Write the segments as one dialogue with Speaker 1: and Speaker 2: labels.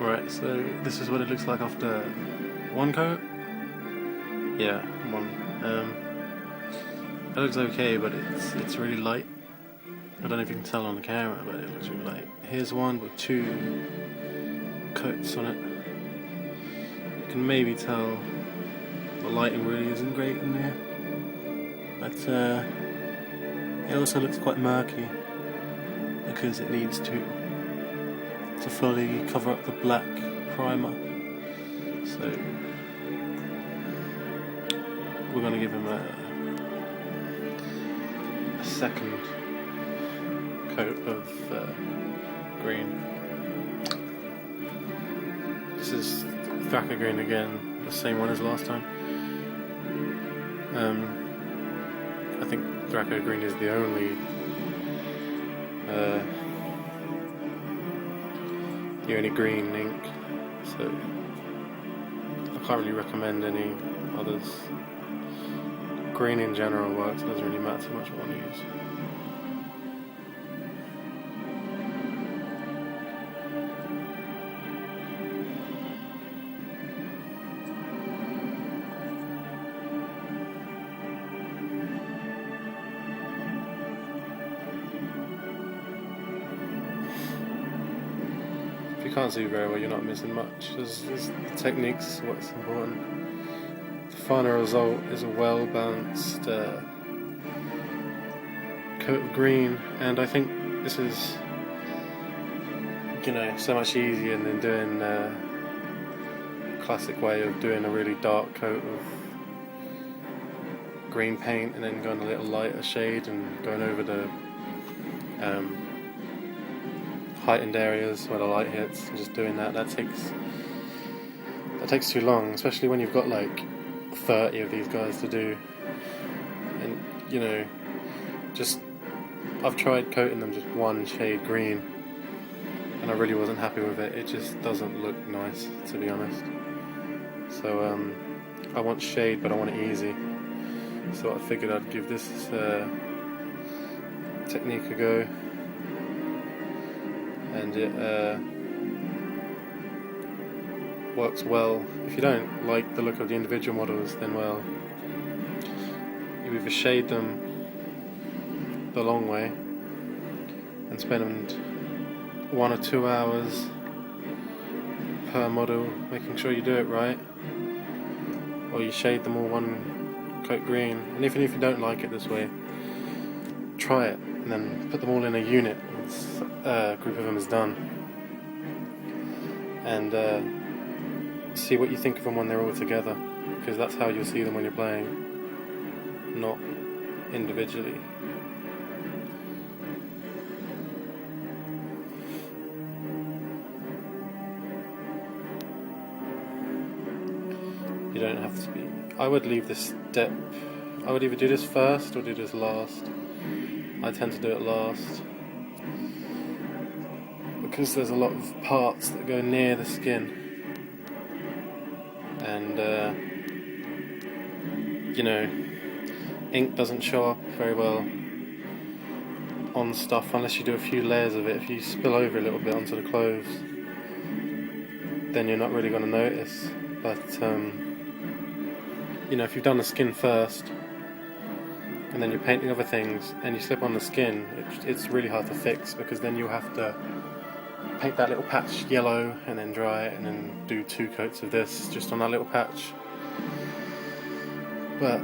Speaker 1: Right, so this is what it looks like after one coat. Yeah, one. It looks okay, but it's really light. I don't know if you can tell on the camera, but it looks really light. Here's one with 2 coats on it. You can maybe tell the lighting really isn't great in there, but it also looks quite murky because it needs to fully cover up the black primer. So we're going to give him a second coat of green. This is Thacker green again, the same one as last time. I think Thacker green is the only green ink, so I can't really recommend any others. Green in general works, it doesn't really matter too much what I use. If you can't see very well, you're not missing much. There's the technique's what's important. The final result is a well-balanced coat of green, and I think this is, so much easier than doing the classic way of doing a really dark coat of green paint and then going a little lighter shade and going over the heightened areas where the light hits, and just doing that takes too long, especially when you've got like 30 of these guys to do. And I've tried coating them just one shade green and I really wasn't happy with it. It just doesn't look nice, to be honest. So I want shade, but I want it easy, so I figured I'd give this technique a go. And it works well. If you don't like the look of the individual models, then you either shade them the long way and spend 1 or 2 hours per model making sure you do it right, or you shade them all one coat green. And even if you don't like it this way, try it and then put them all in a unit once a group of them is done, and see what you think of them when they're all together, because that's how you'll see them when you're playing, not individually. You don't have to be. I would leave this step. I would either do this first or do this last. I tend to do it last because there's a lot of parts that go near the skin, and ink doesn't show up very well on stuff unless you do a few layers of it. If you spill over a little bit onto the clothes, then you're not really going to notice. But if you've done the skin first and then you're painting other things and you slip on the skin, it's really hard to fix, because then you have to paint that little patch yellow and then dry it and then do 2 coats of this just on that little patch. But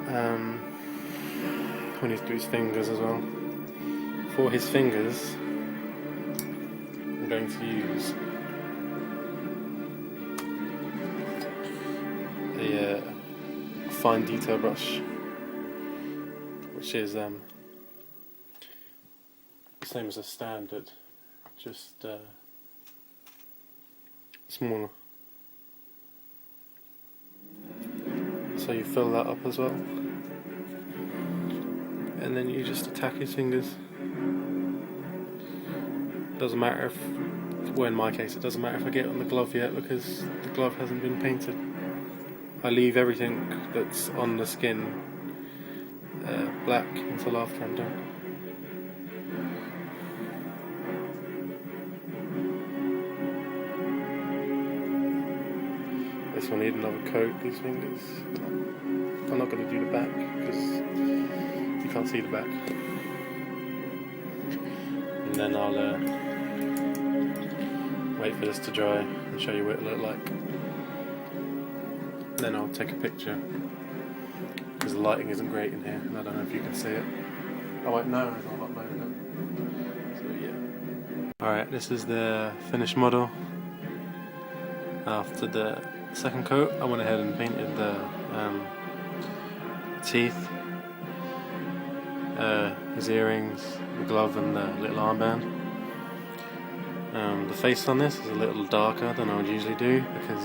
Speaker 1: we need to do his fingers as well. For his fingers, I'm going to use a fine detail brush, which is the same as a standard, just smaller. So you fill that up as well, and then you just attack his fingers. Doesn't matter if, well, in my case it doesn't matter if I get it on the glove yet, because the glove hasn't been painted. I leave everything that's on the skin black until after I'm done. this will need another coat, these fingers. I'm not going to do the back because you can't see the back. And then I'll wait for this to dry and show you what it look like. Then I'll take a picture because the lighting isn't great in here and I don't know if you can see it. I won't know as I'm uploading it. So yeah. Alright, this is the finished model. After the second coat, I went ahead and painted the teeth, his earrings, the glove and the little armband. The face on this is a little darker than I would usually do because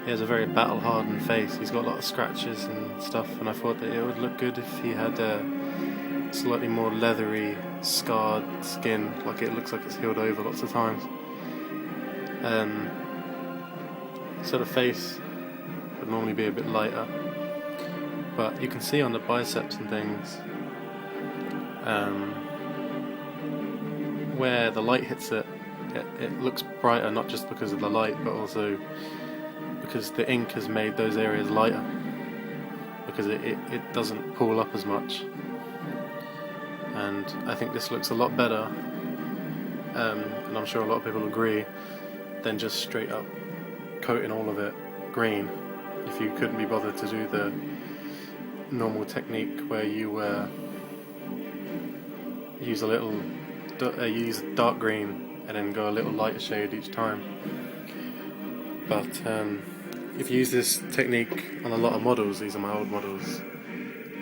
Speaker 1: he has a very battle-hardened face. He's got a lot of scratches and stuff, and I thought that it would look good if he had a slightly more leathery, scarred skin, like it looks like it's healed over lots of times. So the face would normally be a bit lighter, but you can see on the biceps and things where the light hits it, it looks brighter, not just because of the light but also because the ink has made those areas lighter, because it doesn't pool up as much. And I think this looks a lot better, and I'm sure a lot of people agree, than just straight up coating all of it green if you couldn't be bothered to do the normal technique where you use a little use dark green and then go a little lighter shade each time. But if you use this technique on a lot of models, these are my old models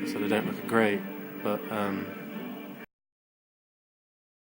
Speaker 1: so they don't look great, but